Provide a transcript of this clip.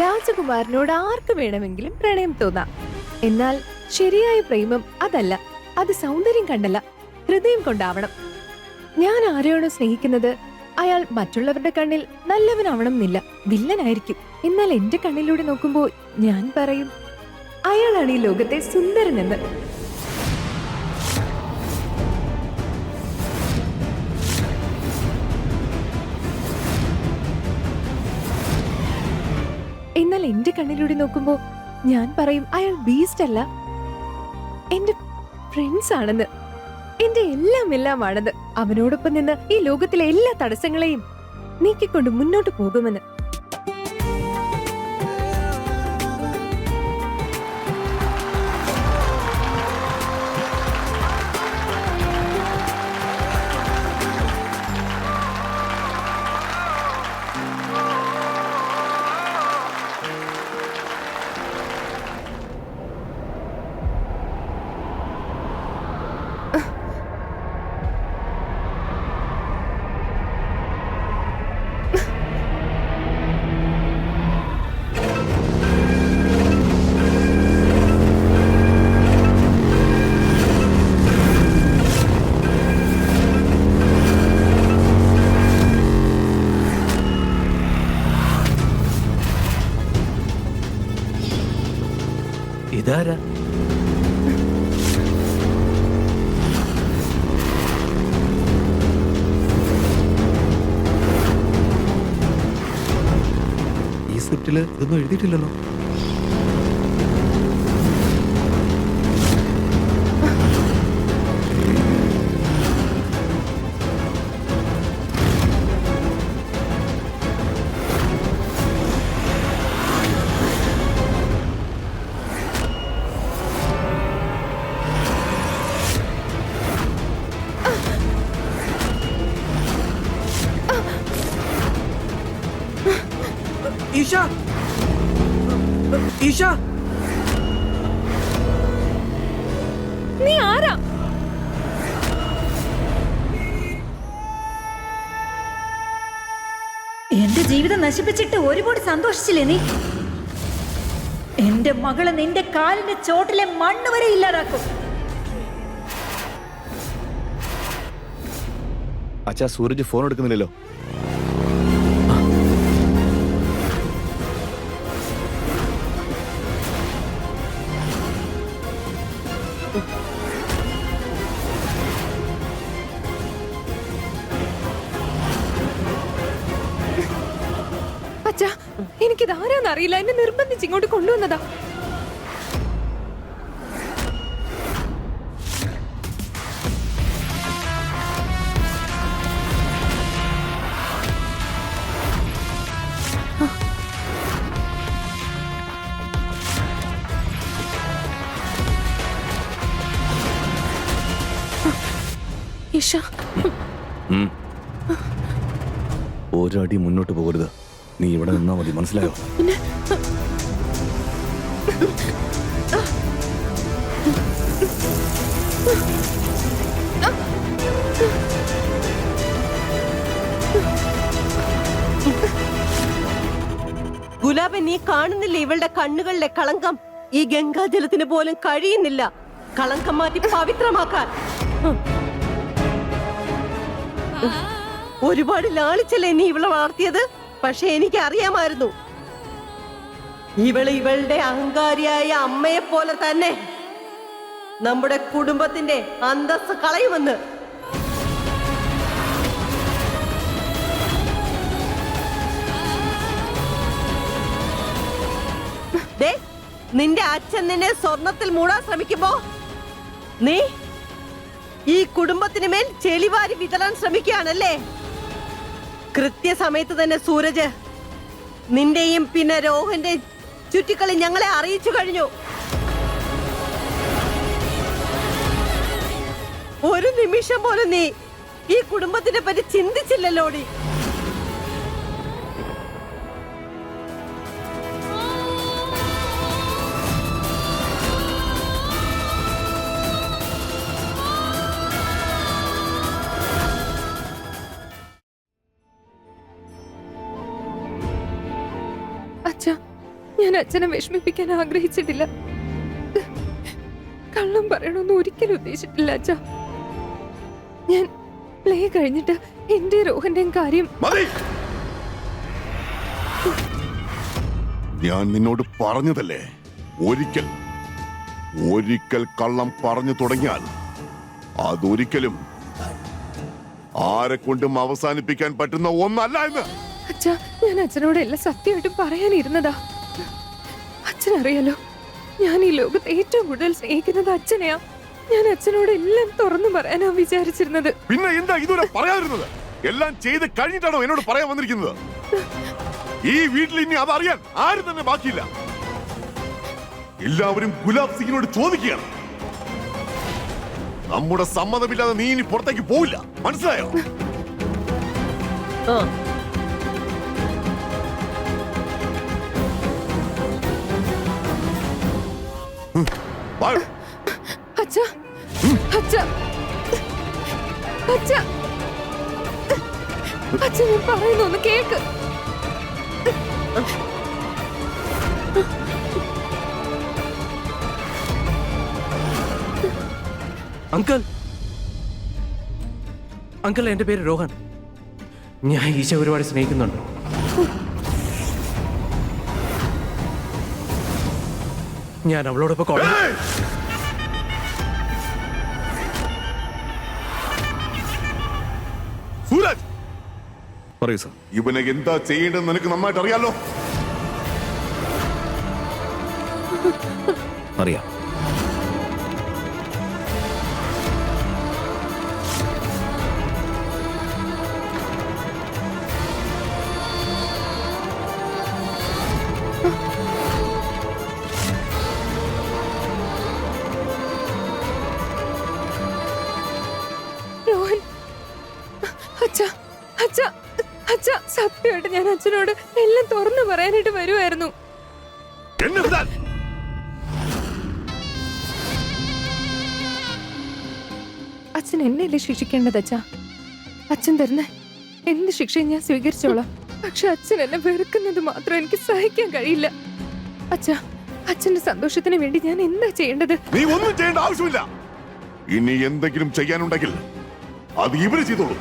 രാജകുമാരനോട് ആർക്ക് വേണമെങ്കിലും പ്രണയം തോന്നാം. എന്നാൽ ശരിയായ പ്രേമം അതല്ല. അത് സൗന്ദര്യം കണ്ടല്ല, ഹൃദയം കൊണ്ടാവണം. ഞാൻ ആരെയാണോ സ്നേഹിക്കുന്നത് അയാൾ മറ്റുള്ളവരുടെ കണ്ണിൽ നല്ലവനാവണം എന്നില്ല, വില്ലനായിരിക്കും. എന്നാൽ എന്റെ കണ്ണിലൂടെ നോക്കുമ്പോൾ ഞാൻ പറയും അയാളാണ് ഈ ലോകത്തെ സുന്ദരനെന്ന്. എന്നാൽ എന്റെ കണ്ണിലൂടെ നോക്കുമ്പോ ഞാൻ പറയും അയാൾ ബീസ്റ്റ് അല്ല, എന്റെ ഫ്രണ്ട്സ് ആണെന്ന്, എന്റെ എല്ലാം ആണെന്ന്. അവനോടൊപ്പം നിന്ന് ഈ ലോകത്തിലെ എല്ലാ തടസ്സങ്ങളെയും നീക്കിക്കൊണ്ട് മുന്നോട്ട് പോകുമെന്ന്. ഇതാരാ? ഈ സ്ക്രിപ്റ്റില് ഇതൊന്നും എഴുതിയിട്ടില്ലല്ലോ. ഈശ, ഈശ, നീ ആരാ? എന്റെ ജീവിതം നശിപ്പിച്ചിട്ട് ഒരുപാട് സന്തോഷിച്ചില്ലേ നീ? എന്റെ മകളെ നിന്റെ കാലിന്റെ ചോട്ടിലെ മണ്ണ് വരെ ഇല്ലാതാക്കും. അച്ഛാ, സൂരജ് ഫോൺ എടുക്കുന്നില്ലല്ലോ. അച്ഛാ, എനിക്കിത് ആരാന്നറിയില്ല, എന്നെ നിർബന്ധിച്ച് ഇങ്ങോട്ട് കൊണ്ടുവന്നതാ. ഈശ, ഒരടി മുന്നോട്ട് പോകരുത്. നീ ഇവിടെ നിന്നാ മതി, മനസ്സിലായോ? ഗുലാബൻ, നീ കാണുന്നില്ല ഇവളുടെ കണ്ണുകളിലെ കളങ്കം? ഈ ഗംഗാജലത്തിന് പോലും കഴിയുന്നില്ല കളങ്കം മാറ്റി പവിത്രമാക്കാൻ. ഒരുപാട് ലാളിച്ചല്ലേ നീ ഇവളെ വളർത്തിയത്. പക്ഷെ എനിക്ക് അറിയാമായിരുന്നു ഇവളുടെ അഹങ്കാരിയായ അമ്മയെ പോലെ തന്നെ നമ്മുടെ കുടുംബത്തിന്റെ അന്തസ്സ് കളയുമെന്ന്. നിന്റെ അച്ഛൻ നിന്നെ സ്വർണത്തിൽ മൂടാൻ ശ്രമിക്കുമ്പോ നീ ഈ കുടുംബത്തിന് മേൽ ചെളിവാരി വിതറാൻ ശ്രമിക്കുകയാണല്ലേ? കൃത്യസമയത്ത് തന്നെ സൂരജ് നിന്റെയും പിന്നെ രോഹന്റെ ചുറ്റിക്കളി ഞങ്ങളെ അറിയിച്ചു കഴിഞ്ഞു. ഒരു നിമിഷം പോലും നീ ഈ കുടുംബത്തിനെ പറ്റി ചിന്തിച്ചില്ലല്ലോടി. ഞാൻ അച്ഛനെ വിഷമിപ്പിക്കാൻ ആഗ്രഹിച്ചിട്ടില്ല. കള്ളം പറയണമെന്ന് ഒരിക്കലും ഉദ്ദേശിച്ചിട്ടില്ല അച്ഛ. ഞാൻ പ്ലേ കഴിഞ്ഞിട്ട് എന്റെ രോഹന്റെയും കാര്യം മതി. ഞാൻ നിന്നോട് പറഞ്ഞതല്ലേ, ഒരിക്കൽ കള്ളം പറഞ്ഞു തുടങ്ങിയാൽ അതൊരിക്കലും ആരെ കൊണ്ടും അവസാനിപ്പിക്കാൻ പറ്റുന്ന ഒന്നല്ല എന്ന്. അച്ഛ, ഞാൻ അച്ഛനോട് എല്ലാം സത്യമായിട്ടും പറയാനിരുന്നതാ. അച്ഛനറിയാലോ, ഞാൻ ഈ ലോകത്ത് ഏറ്റവും കൂടുതൽ സ്നേഹിക്കുന്നത് അച്ഛനെയാ. ഞാൻ അച്ഛനോട് എല്ലാം തുറന്നു പറയാനാ വിചാരിച്ചിരുന്നത്. പിന്നെ എന്താ ഇതുവരെ പറയാതിരുന്നത്? എല്ലാം ചെയ്ത് കഴിഞ്ഞിട്ടാണോ എന്നോട് പറയാൻ വന്നിരിക്കുന്നത്? ഈ വീട്ടിൽ ഇനി അതറിയാൻ ആരും തന്നെ ബാക്കിയില്ല. എല്ലാവരും ഗുലാബ് സിംഗിനോട് ചോദിക്കുകയാണ്. നമ്മുടെ സമ്മതമില്ലാതെ നീ ഇനി പുറത്തേക്ക് പോവില്ല, മനസ്സിലായോ? ആ വാ. അച്ഛ, അച്ഛ, അച്ഛ, അച്ഛ, ഞാൻ പറയുന്നൊന്ന് കേക്ക്. അങ്കിൾ, അങ്കിൾ, എന്റെ പേര് രോഹൻ. ഞാൻ ഈശ ഒരുപാട് സ്നേഹിക്കുന്നുണ്ട്. ഞാൻ അവളോടൊപ്പം ഏയ്! സൂരജ്, പറയൂ സാർ. ഇവനെ എന്താ ചെയ്യേണ്ടതെന്ന് നിനക്ക് നന്നായിട്ട് അറിയാലോ. അറിയാം. രോഹൻ, അച്ഛ, അച്ഛ, അച്ഛ, സത്യമായിട്ട് ഞാൻ അച്ഛനോട് എല്ലാം തുറന്നു പറയാനായിട്ട് വരുമായിരുന്നു. എന്നെ വിടാൻ. അച്ഛൻ എന്നെയല്ലേ ശിക്ഷിക്കേണ്ടത് അച്ഛാ? അച്ഛൻ തരുന്ന എന്ത് ശിക്ഷയും ഞാൻ സ്വീകരിച്ചോളാം. പക്ഷെ അച്ഛൻ എന്നെ വെറുക്കുന്നത് മാത്രം എനിക്ക് സഹിക്കാൻ കഴിയില്ല. അച്ഛാ, അച്ഛന്റെ സന്തോഷത്തിന് വേണ്ടി ഞാൻ എന്താ ചെയ്യേണ്ടത്? നീ ഒന്നും ചെയ്യേണ്ട ആവശ്യമില്ല. ഇനി എന്തെങ്കിലും ചെയ്യാനുണ്ടെങ്കിൽ അത് ഇവര് ചെയ്തോളൂ.